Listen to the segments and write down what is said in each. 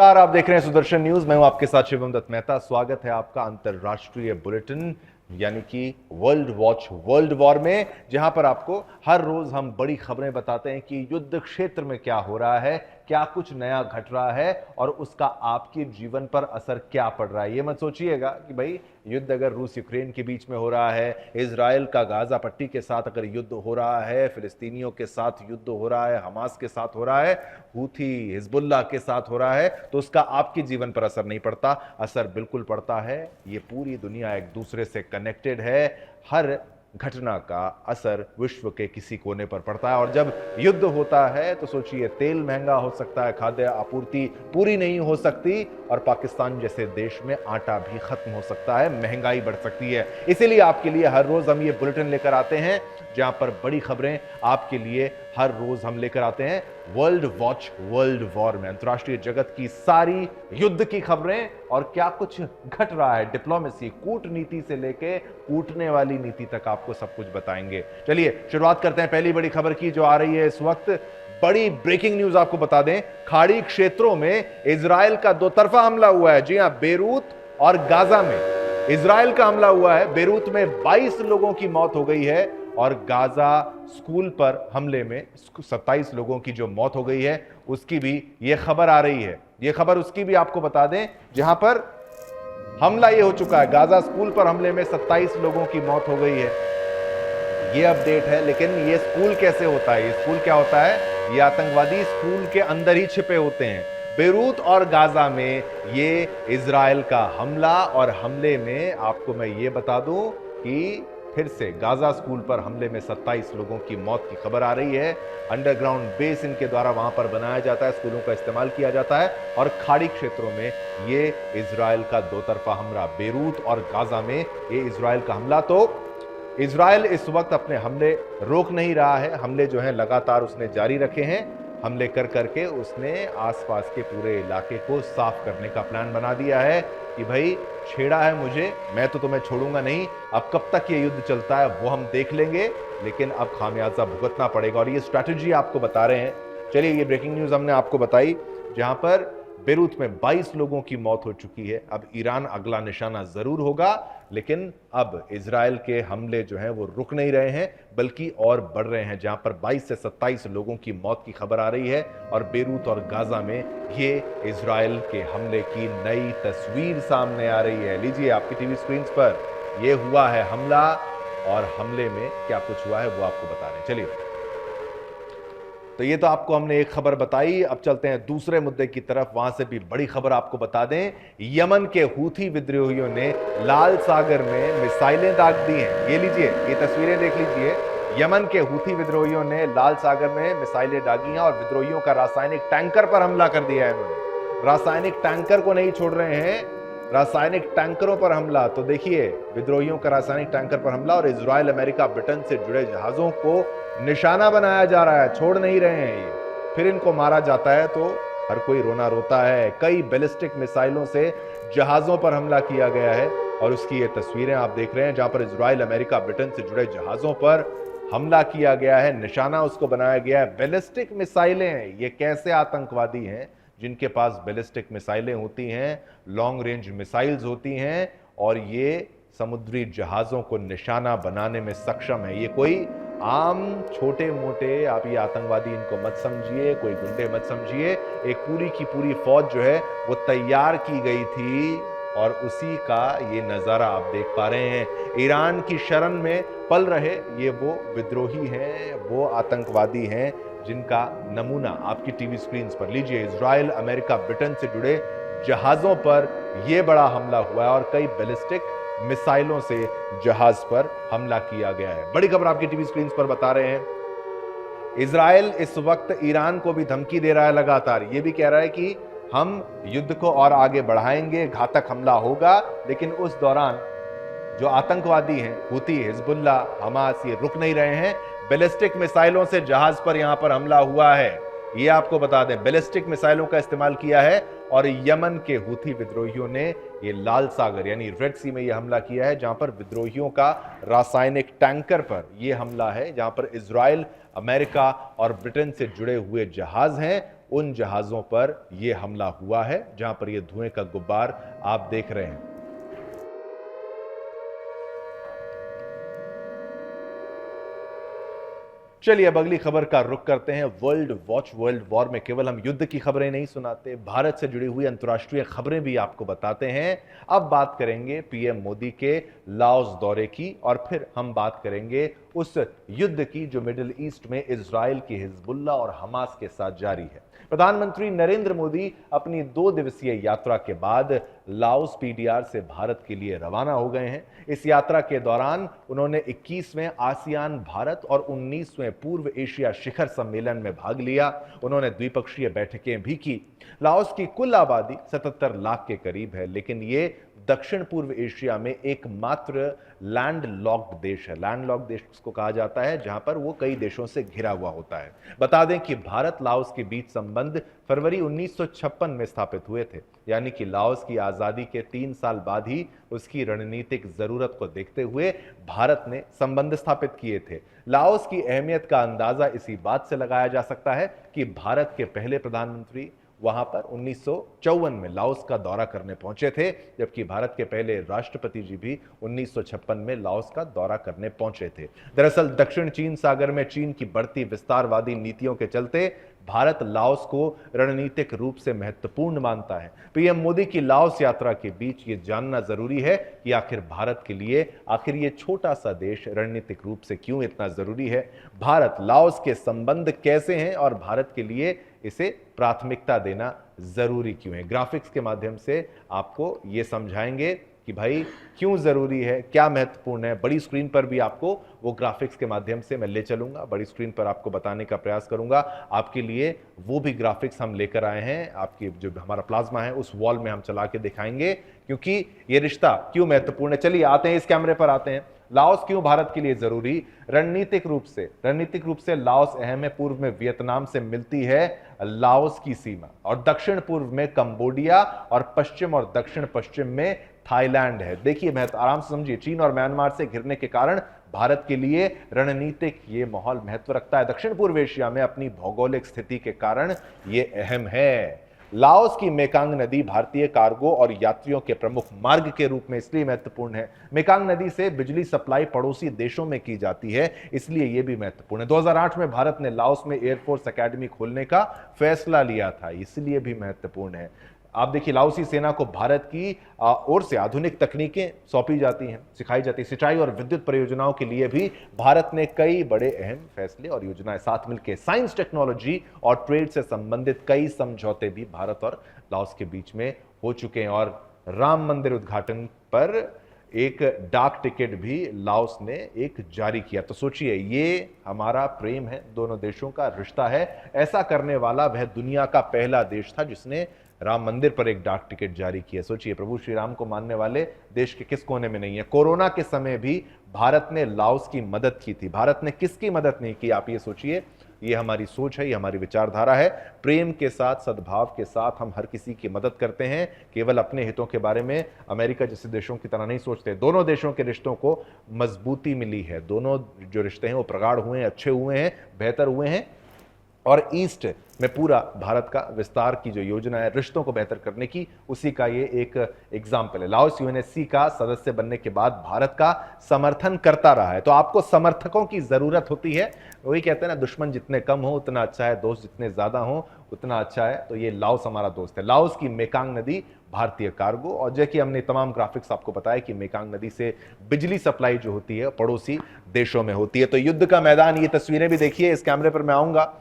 नमस्कार, आप देख रहे हैं सुदर्शन न्यूज। मैं हूं आपके साथ शिवम दत्त मेहता। स्वागत है आपका अंतरराष्ट्रीय बुलेटिन यानी कि वर्ल्ड वॉच वर्ल्ड वॉर में, जहां पर आपको हर रोज हम बड़ी खबरें बताते हैं कि युद्ध क्षेत्र में क्या हो रहा है, क्या कुछ नया घट रहा है और उसका आपके जीवन पर असर क्या पड़ रहा है। ये मत सोचिएगा कि भाई युद्ध अगर रूस यूक्रेन के बीच में हो रहा है, इजराइल का गाजा पट्टी के साथ अगर युद्ध हो रहा है, फिलिस्तीनियों के साथ युद्ध हो रहा है, हमास के साथ हो रहा है, हूथी हिजबुल्लाह के साथ हो रहा है, तो उसका आपके जीवन पर असर नहीं पड़ता। असर बिल्कुल पड़ता है। ये पूरी दुनिया एक दूसरे से कनेक्टेड है। हर घटना का असर विश्व के किसी कोने पर पड़ता है। और जब युद्ध होता है तो सोचिए, तेल महंगा हो सकता है, खाद्य आपूर्ति पूरी नहीं हो सकती और पाकिस्तान जैसे देश में आटा भी खत्म हो सकता है, महंगाई बढ़ सकती है। इसीलिए आपके लिए हर रोज हम ये बुलेटिन लेकर आते हैं, जहां पर बड़ी खबरें आपके लिए हर रोज हम लेकर आते हैं। वर्ल्ड वॉच वर्ल्ड वॉर में अंतर्राष्ट्रीय जगत की सारी युद्ध की खबरें और क्या कुछ घट रहा है, डिप्लोमेसी, कूटनीति से लेके कूटने वाली नीति तक आपको सब कुछ बताएंगे। चलिए शुरुआत करते हैं पहली बड़ी खबर की जो आ रही है इस वक्त। बड़ी ब्रेकिंग न्यूज आपको बता दें, खाड़ी क्षेत्रों में इजराइल का दो तरफा हमला हुआ है। जी हां, बेरूत और गाजा में इजराइल का हमला हुआ है। बेरूत में 22 लोगों की मौत हो गई है और गाजा स्कूल पर हमले में 27 लोगों की जो मौत हो गई है उसकी भी यह खबर आ रही है। यह खबर उसकी भी आपको बता दें जहां पर हमला यह हो चुका है। गाजा स्कूल पर हमले में 27 लोगों की मौत हो गई है। यह अपडेट है। लेकिन यह स्कूल कैसे होता है? यह स्कूल क्या होता है? यह आतंकवादी स्कूल के अंदर ही छिपे होते हैं। बेरूत और गाजा में ये इजराइल का हमला, और हमले में आपको मैं ये बता दूं कि फिर से गाजा स्कूल पर हमले में 27 लोगों की मौत की खबर आ रही है। अंडरग्राउंड बेस इनके द्वारा वहां पर बनाया जाता है, स्कूलों का इस्तेमाल किया जाता है और खाड़ी क्षेत्रों में ये इजराइल का दो तरफा हमला, बेरूत और गाजा में ये इजराइल का हमला। तो इजराइल इस वक्त अपने हमले रोक नहीं रहा है। हमले जो हैं लगातार उसने जारी रखे हैं। हमले कर करके उसने आसपास के पूरे इलाके को साफ करने का प्लान बना दिया है कि भाई छेड़ा है मुझे, मैं तो तुम्हें छोड़ूंगा नहीं। अब कब तक ये युद्ध चलता है वो हम देख लेंगे, लेकिन अब खामियाजा भुगतना पड़ेगा और ये स्ट्रैटेजी आपको बता रहे हैं। चलिए, ये ब्रेकिंग न्यूज हमने आपको बताई जहां पर बेरूत में 22 लोगों की मौत हो चुकी है। अब ईरान अगला निशाना जरूर होगा, लेकिन अब इजराइल के हमले जो हैं वो रुक नहीं रहे हैं बल्कि और बढ़ रहे हैं, जहां पर 22 से 27 लोगों की मौत की खबर आ रही है। और बेरूत और गाजा में ये इजराइल के हमले की नई तस्वीर सामने आ रही है। लीजिए आपकी टीवी स्क्रीन पर ये हुआ है हमला, और हमले में क्या कुछ हुआ है वो आपको बता रहे हैं। चलिए, तो ये तो आपको हमने एक खबर बताई। अब चलते हैं दूसरे मुद्दे की तरफ। वहां से भी बड़ी खबर आपको बता दें, यमन के हूथी विद्रोहियों ने लाल सागर में मिसाइलें दाग दी हैं। ये लीजिए, ये तस्वीरें देख लीजिए। यमन के हूथी विद्रोहियों ने लाल सागर में मिसाइलें दागी हैं और विद्रोहियों का रासायनिक टैंकर पर हमला कर दिया है। इन्होंने रासायनिक टैंकर को नहीं छोड़ रहे हैं, रासायनिक टैंकरों पर हमला। तो देखिए, विद्रोहियों का रासायनिक टैंकर पर हमला और इजराइल, अमेरिका, ब्रिटेन से जुड़े जहाजों को निशाना बनाया जा रहा है। छोड़ नहीं रहे हैं ये। फिर इनको मारा जाता है तो हर कोई रोना रोता है। कई बैलिस्टिक मिसाइलों से जहाजों पर हमला किया गया है और उसकी ये तस्वीरें आप देख रहे हैं जहां पर इजराइल, अमेरिका, ब्रिटेन से जुड़े जहाजों पर हमला किया गया है, निशाना उसको बनाया गया है। बैलिस्टिक मिसाइलें हैं। ये कैसे आतंकवादी हैं जिनके पास बैलिस्टिक मिसाइलें होती हैं, लॉन्ग रेंज मिसाइल्स होती हैं और ये समुद्री जहाजों को निशाना बनाने में सक्षम है। ये कोई आम छोटे मोटे आप ये आतंकवादी इनको मत समझिए, कोई गुंडे मत समझिए। एक पूरी की पूरी फौज जो है वो तैयार की गई थी और उसी का ये नजारा आप देख पा रहे हैं। ईरान की शरण में पल रहे ये वो विद्रोही हैं, वो आतंकवादी हैं जिनका नमूना आपकी टीवी स्क्रीन पर लीजिए। इजराइल, अमेरिका, ब्रिटेन से जुड़े जहाजों पर यह बड़ा हमला हुआ है और कई बैलिस्टिक मिसाइलों से जहाज पर हमला किया गया है। बड़ी खबर आपकी टीवी स्क्रीन पर बता रहे हैं। इजराइल इस वक्त ईरान को भी धमकी दे रहा है लगातार। यह भी कह रहा है कि हम युद्ध को और आगे बढ़ाएंगे, घातक हमला होगा, लेकिन उस दौरान जो आतंकवादी हैं, हूती, हिजबुल्लाह, हमास, ये रुक नहीं रहे हैं। बैलिस्टिक मिसाइलों से जहाज पर यहां पर हमला हुआ है। ये आपको बता दें, बैलिस्टिक मिसाइलों का इस्तेमाल किया है और यमन के हूथी विद्रोहियों ने ये लाल सागर यानी रेड सी में यह हमला किया है, जहां पर विद्रोहियों का रासायनिक टैंकर पर यह हमला है, जहां पर इजराइल, अमेरिका और ब्रिटेन से जुड़े हुए जहाज हैं उन जहाजों पर यह हमला हुआ है जहां पर यह धुएं का गुब्बार आप देख रहे हैं। चलिए अब अगली खबर का रुख करते हैं। वर्ल्ड वॉच वर्ल्ड वॉर में केवल हम युद्ध की खबरें नहीं सुनाते, भारत से जुड़ी हुई अंतर्राष्ट्रीय खबरें भी आपको बताते हैं। अब बात करेंगे पीएम मोदी के लाओस दौरे की और फिर हम बात करेंगे उस युद्ध की जो मिडिल ईस्ट में इजराइल की हिजबुल्लाह और हमास के साथ जारी है। प्रधानमंत्री नरेंद्र मोदी अपनी 2 दिवसीय यात्रा के बाद लाओस पीडीआर से भारत के लिए रवाना हो गए हैं। इस यात्रा के दौरान उन्होंने 21वें आसियान भारत और 19वें पूर्व एशिया शिखर सम्मेलन में भाग लिया। उन्होंने द्विपक्षीय बैठकें भी की। लाओस की कुल आबादी 77 लाख के करीब है, लेकिन ये दक्षिण पूर्व एशिया में एकमात्र लैंड लॉक्ड देश है। लैंड लॉक्ड देश को कहा जाता है जहां पर वो कई देशों से घिरा हुआ होता है। बता दें कि भारत लाओस के बीच संबंध फरवरी 1956 में स्थापित हुए थे, यानी कि लाओस की आजादी के 3 साल बाद ही उसकी रणनीतिक जरूरत को देखते हुए भारत ने संबंध स्थापित किए थे। लाओस की अहमियत का अंदाजा इसी बात से लगाया जा सकता है कि भारत के पहले प्रधानमंत्री वहां पर 1954 में लाओस का दौरा करने पहुंचे थे, जबकि भारत के पहले राष्ट्रपति जी भी 1956 में लाओस का दौरा करने पहुंचे थे। दरअसल दक्षिण चीन सागर में चीन की बढ़ती विस्तारवादी नीतियों के चलते भारत लाओस को रणनीतिक रूप से महत्वपूर्ण मानता है। पीएम मोदी की लाओस यात्रा के बीच ये जानना जरूरी है कि आखिर भारत के लिए आखिर ये छोटा सा देश रणनीतिक रूप से क्यों इतना जरूरी है, भारत लाओस के संबंध कैसे हैं और भारत के लिए इसे प्राथमिकता देना जरूरी क्यों है। ग्राफिक्स के माध्यम से आपको ये समझाएंगे कि भाई क्यों जरूरी है, क्या महत्वपूर्ण है। बड़ी स्क्रीन पर भी आपको वो ग्राफिक्स के माध्यम से मैं ले चलूंगा, बड़ी स्क्रीन पर आपको बताने का प्रयास करूंगा। आपके लिए वो भी ग्राफिक्स हम लेकर आए हैं, आपकी जो हमारा प्लाज्मा है उस वॉल में हम चला के दिखाएंगे, क्योंकि ये रिश्ता क्यों महत्वपूर्ण है। चलिए आते हैं, इस कैमरे पर आते हैं। लाओस क्यों भारत के लिए जरूरी? रणनीतिक रूप से लाओस अहम है। पूर्व में वियतनाम से मिलती है लाओस की सीमा, और दक्षिण पूर्व में कंबोडिया और पश्चिम और दक्षिण पश्चिम में थाईलैंड है। देखिए महत्व, आराम से समझिए। चीन और म्यांमार से घिरने के कारण भारत के लिए रणनीतिक ये माहौल महत्व रखता है। दक्षिण पूर्व एशिया में अपनी भौगोलिक स्थिति के कारण ये अहम है। लाओस की मेकांग नदी भारतीय कार्गो और यात्रियों के प्रमुख मार्ग के रूप में इसलिए महत्वपूर्ण है। मेकांग नदी से बिजली सप्लाई पड़ोसी देशों में की जाती है, इसलिए यह भी महत्वपूर्ण है। 2008 में भारत ने लाओस में एयरफोर्स एकेडमी खोलने का फैसला लिया था, इसलिए भी महत्वपूर्ण है। आप देखिए लाओसी सेना को भारत की ओर से आधुनिक तकनीकें सौंपी जाती हैं, सिखाई जाती है। सिंचाई और विद्युत परियोजनाओं के लिए भी भारत ने कई बड़े अहम फैसले और योजनाएं साथ मिलकर साइंस, टेक्नोलॉजी और ट्रेड से संबंधित कई समझौते भी भारत और लाओस के बीच में हो चुके हैं। और राम मंदिर उद्घाटन पर एक डाक टिकट भी लाओस ने एक जारी किया। तो सोचिए, ये हमारा प्रेम है, दोनों देशों का रिश्ता है। ऐसा करने वाला वह दुनिया का पहला देश था जिसने राम मंदिर पर एक डाक टिकट जारी किया। सोचिए, प्रभु श्री राम को मानने वाले देश के किस कोने में नहीं है। कोरोना के समय भी भारत ने लाओस की मदद की थी। भारत ने किसकी मदद नहीं की, आप ये सोचिए। ये हमारी सोच है, ये हमारी विचारधारा है। प्रेम के साथ, सद्भाव के साथ हम हर किसी की मदद करते हैं, केवल अपने हितों के बारे में अमेरिका जैसे देशों की तरह नहीं सोचते। दोनों देशों के रिश्तों को मजबूती मिली है, दोनों जो रिश्ते हैं वो प्रगाढ़ हुए हैं, अच्छे हुए हैं, बेहतर हुए हैं। और ईस्ट में पूरा भारत का विस्तार की जो योजना है रिश्तों को बेहतर करने की, उसी का ये एक एग्जाम्पल है। लाओस यूएनएससी का सदस्य बनने के बाद भारत का समर्थन करता रहा है। तो आपको समर्थकों की जरूरत होती है। वही कहते हैं ना, दुश्मन जितने कम हो उतना अच्छा है, दोस्त जितने ज्यादा हो उतना अच्छा है। तो ये लाओस हमारा दोस्त है। लाओस की मेकांग नदी भारतीय कार्गो, और जैसे कि हमने तमाम ग्राफिक्स आपको बताया कि मेकांग नदी से बिजली सप्लाई जो होती है पड़ोसी देशों में होती है। तो युद्ध का मैदान, ये तस्वीरें भी देखिए, इस कैमरे पर मैं आऊंगा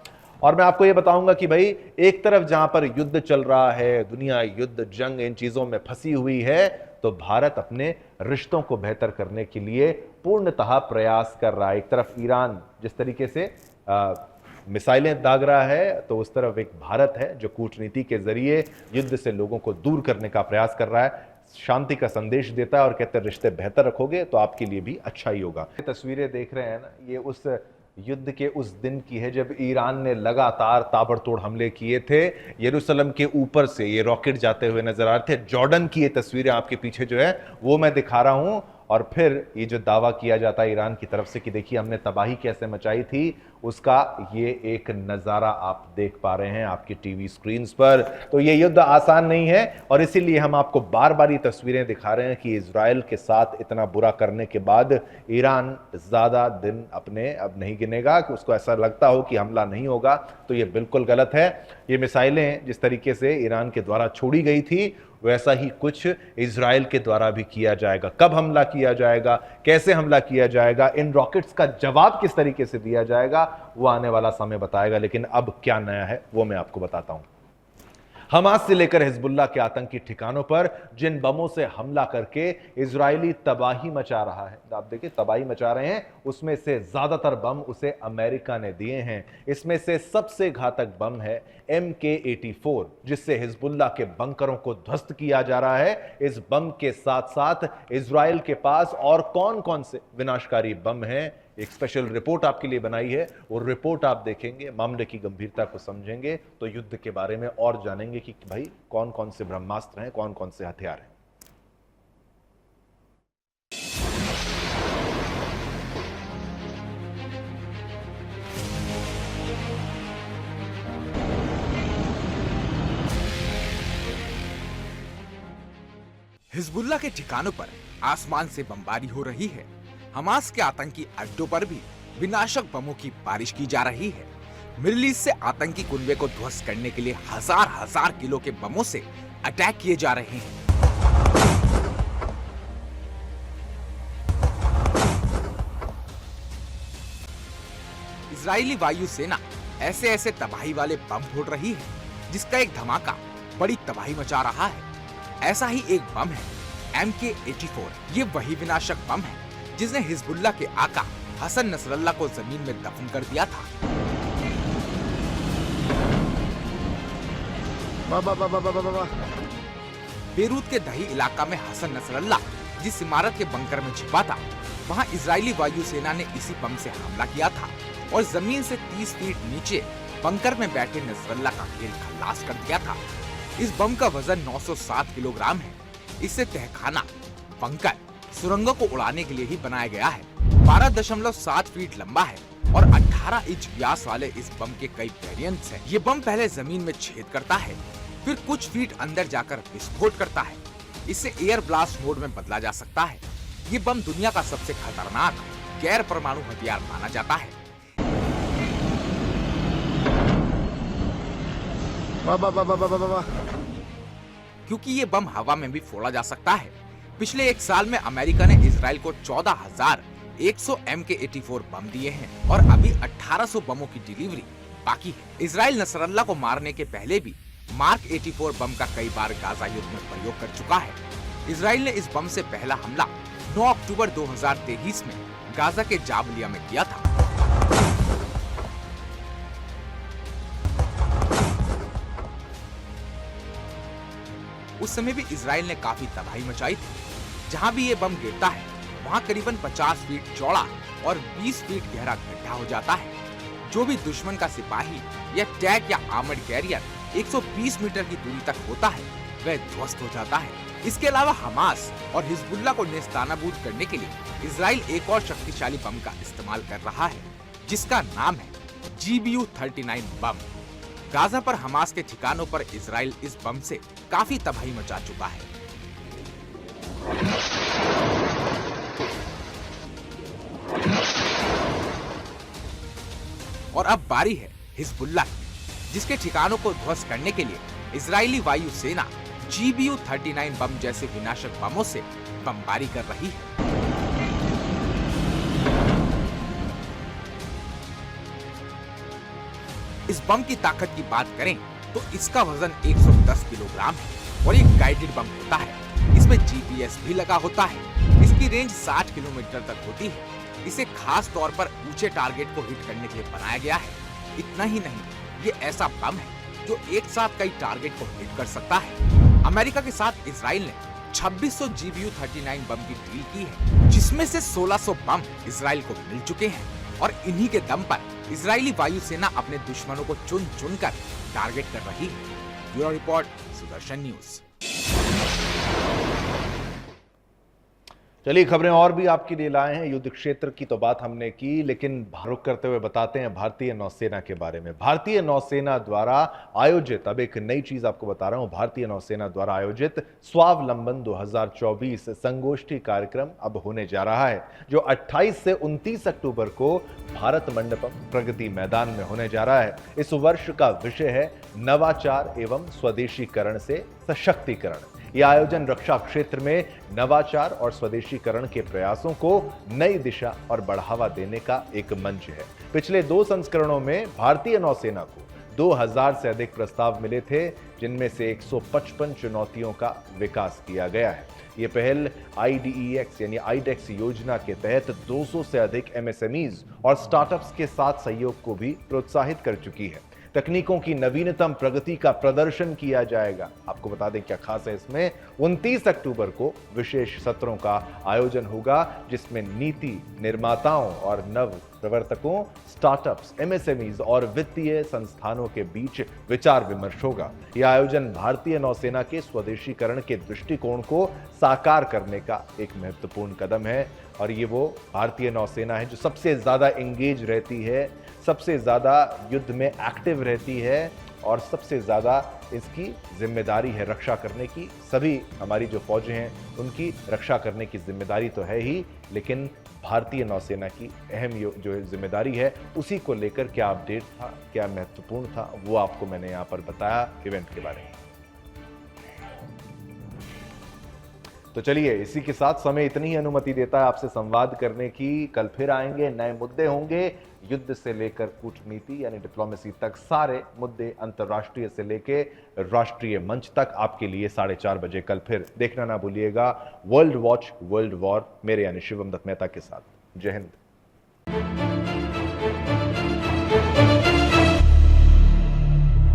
और मैं आपको ये बताऊंगा कि भाई एक तरफ जहां पर युद्ध चल रहा है, दुनिया युद्ध, जंग, इन चीजों में फंसी हुई है, तो भारत अपने रिश्तों को बेहतर करने के लिए पूर्णतः प्रयास कर रहा है। एक तरफ ईरान जिस तरीके से मिसाइलें दाग रहा है, तो उस तरफ एक भारत है जो कूटनीति के जरिए युद्ध से लोगों को दूर करने का प्रयास कर रहा है, शांति का संदेश देता है और कहते हैं रिश्ते बेहतर रखोगे तो आपके लिए भी अच्छा ही होगा। तस्वीरें देख रहे हैं ना, ये उस युद्ध के उस दिन की है जब ईरान ने लगातार ताबड़तोड़ हमले किए थे। यरूशलेम के ऊपर से ये रॉकेट जाते हुए नजर आ रहे थे। जॉर्डन की ये तस्वीरें आपके पीछे जो है वो मैं दिखा रहा हूं। और फिर ये जो दावा किया जाता है ईरान की तरफ से कि देखिए हमने तबाही कैसे मचाई थी, उसका ये एक नज़ारा आप देख पा रहे हैं आपकी टीवी स्क्रीन्स पर। तो ये युद्ध आसान नहीं है और इसीलिए हम आपको बार बार ये तस्वीरें दिखा रहे हैं कि इजराइल के साथ इतना बुरा करने के बाद ईरान ज़्यादा दिन अपने अब नहीं गिनेगा, कि उसको ऐसा लगता हो कि हमला नहीं होगा, तो ये बिल्कुल गलत है। ये मिसाइलें जिस तरीके से ईरान के द्वारा छोड़ी गई थी, वैसा ही कुछ इजराइल के द्वारा भी किया जाएगा। कब हमला किया जाएगा, कैसे हमला किया जाएगा, इन रॉकेट्स का जवाब किस तरीके से दिया जाएगा, वो आने वाला समय बताएगा। लेकिन अब क्या नया है वो मैं आपको बताता हूं। हमास से लेकर हिजबुल्लाह के आतंकी ठिकानों पर जिन बमों से हमला करके इजरायली तबाही मचा रहा है, आप देखिए तबाही मचा रहे हैं, उसमें से ज्यादातर बम उसे अमेरिका ने दिए हैं। इसमें से सबसे घातक बम है MK-84, जिससे हिजबुल्लाह के बंकरों को ध्वस्त किया जा रहा है। इस बम के साथ साथ इजराइल के पास और कौन कौन से विनाशकारी बम हैं, एक स्पेशल रिपोर्ट आपके लिए बनाई है। और रिपोर्ट आप देखेंगे, मामले की गंभीरता को समझेंगे तो युद्ध के बारे में और जानेंगे कि भाई कौन कौन से ब्रह्मास्त्र हैं, कौन कौन से हथियार हैं। हिजबुल्लाह के ठिकानों पर आसमान से बमबारी हो रही है। हमास के आतंकी अड्डों पर भी विनाशक बमों की बारिश की जा रही है। मिडिल ईस्ट से आतंकी कुनबे को ध्वस्त करने के लिए हजार हजार किलो के बमों से अटैक किए जा रहे हैं। इजरायली वायुसेना ऐसे ऐसे तबाही वाले बम फोड़ रही है जिसका एक धमाका बड़ी तबाही मचा रहा है। ऐसा ही एक बम है MK-84। ये वही विनाशक बम है जिसने हिजबुल्लाह के आका हसन नसरल्लाह को जमीन में दफन कर दिया था। बेरूत के दही इलाका में हसन नसरल्लाह जिस इमारत के बंकर में छिपा था, वहां इजरायली वायुसेना ने इसी बम से हमला किया था और जमीन से 30 फीट नीचे बंकर में बैठे नसरल्लाह का खेल खल्लास कर दिया था। इस बम का वजन 907 किलोग्राम है। इससे तहखाना, बंकर, सुरंगों को उड़ाने के लिए ही बनाया गया है। 12.7 फीट लंबा है और 18 इंच व्यास वाले इस बम के कई वेरिएंट्स हैं। ये बम पहले जमीन में छेद करता है, फिर कुछ फीट अंदर जाकर विस्फोट करता है। इसे एयर ब्लास्ट मोड में बदला जा सकता है। ये बम दुनिया का सबसे खतरनाक गैर परमाणु हथियार माना जाता है। क्योंकि ये बम हवा में भी फोड़ा जा सकता है। पिछले एक साल में अमेरिका ने इजराइल को 14,100 MK-84 बम दिए हैं और अभी 1800 बमों की डिलीवरी बाकी है। इजराइल नसरल्लाह को मारने के पहले भी मार्क 84 बम का कई बार गाजा युद्ध में प्रयोग कर चुका है। इजराइल ने इस बम से पहला हमला 9 अक्टूबर 2023 में गाजा के जाबलिया में किया था। उस समय भी इजराइल ने काफी तबाही मचाई थी। जहां भी ये बम गिरता है वहां करीबन 50 फीट चौड़ा और 20 फीट गहरा गड्ढा हो जाता है। जो भी दुश्मन का सिपाही या टैंक या आर्मर्ड कैरियर 120 मीटर की दूरी तक होता है वह ध्वस्त हो जाता है। इसके अलावा हमास और हिजबुल्लाह को नेस्तनाबूद करने के लिए इजराइल एक और शक्तिशाली बम का इस्तेमाल कर रहा है जिसका नाम है GBU-39 बम। गाजा पर हमास के ठिकानों पर इजराइल इस बम से काफी तबाही मचा चुका है। और अब बारी है हिजबुल्लाह की, जिसके ठिकानों को ध्वस्त करने के लिए इजरायली वायुसेना GBU-39 बम जैसे विनाशक बमों से बमबारी कर रही है। इस बम की ताकत की बात करें तो इसका वजन 110 किलोग्राम है और ये गाइडेड बम होता है। इसमें GPS भी लगा होता है। इसकी रेंज 60 किलोमीटर तक होती है। इसे खास तौर पर ऊंचे टारगेट को हिट करने के लिए बनाया गया है। इतना ही नहीं, ये ऐसा बम है जो एक साथ कई टारगेट को हिट कर सकता है। अमेरिका के साथ इजराइल ने 2600 GBU-39 बम की डील की है, जिसमें से 1600 बम इजराइल को मिल चुके हैं और इन्हीं के दम पर इजरायली वायुसेना अपने दुश्मनों को चुन चुन कर टारगेट कर रही है। Bureau report, Sudarshan news. चलिए, खबरें और भी आपके लिए लाए हैं। युद्ध क्षेत्र की तो बात हमने की, लेकिन रुक करते हुए बताते हैं भारतीय नौसेना के बारे में। भारतीय नौसेना द्वारा आयोजित, अब एक नई चीज आपको बता रहा हूं, भारतीय नौसेना द्वारा आयोजित स्वावलंबन 2024 संगोष्ठी कार्यक्रम अब होने जा रहा है, जो 28 से 29 अक्टूबर को भारत मंडपम प्रगति मैदान में होने जा रहा है। इस वर्ष का विषय है नवाचार एवं स्वदेशीकरण से सशक्तिकरण। यह आयोजन रक्षा क्षेत्र में नवाचार और स्वदेशीकरण के प्रयासों को नई दिशा और बढ़ावा देने का एक मंच है। पिछले 2 संस्करणों में भारतीय नौसेना को 2000 से अधिक प्रस्ताव मिले थे, जिनमें से 155 चुनौतियों का विकास किया गया है। ये पहल IDEX यानी आईडेक्स योजना के तहत 200 से अधिक MSMEs और स्टार्टअप्स के साथ सहयोग को भी प्रोत्साहित कर चुकी है। तकनीकों की नवीनतम प्रगति का प्रदर्शन किया जाएगा। आपको बता दें क्या खास है इसमें, 29 अक्टूबर को विशेष सत्रों का आयोजन होगा, जिसमें नीति निर्माताओं और नव प्रवर्तकों, स्टार्टअप्स, MSMEs और वित्तीय संस्थानों के बीच विचार विमर्श होगा। यह आयोजन भारतीय नौसेना के स्वदेशीकरण के दृष्टिकोण को साकार करने का एक महत्वपूर्ण कदम है। और ये वो भारतीय नौसेना है जो सबसे ज्यादा एंगेज रहती है, सबसे ज्यादा युद्ध में एक्टिव रहती है और सबसे ज्यादा इसकी जिम्मेदारी है रक्षा करने की। सभी हमारी जो फौजें हैं उनकी रक्षा करने की जिम्मेदारी तो है ही, लेकिन भारतीय नौसेना की अहम जो जिम्मेदारी है उसी को लेकर क्या अपडेट था, क्या महत्वपूर्ण था, वो आपको मैंने यहाँ पर बताया इवेंट के बारे में। तो चलिए, इसी के साथ समय इतनी ही अनुमति देता है आपसे संवाद करने की। कल फिर आएंगे, नए मुद्दे होंगे, युद्ध से लेकर कूटनीति यानी डिप्लोमेसी तक सारे मुद्दे, अंतर्राष्ट्रीय से लेकर राष्ट्रीय मंच तक आपके लिए 4:30 बजे कल फिर देखना ना भूलिएगा वर्ल्ड वॉच वर्ल्ड वॉर, मेरे यानी शिवम दत्त मेहता के साथ। जय हिंद।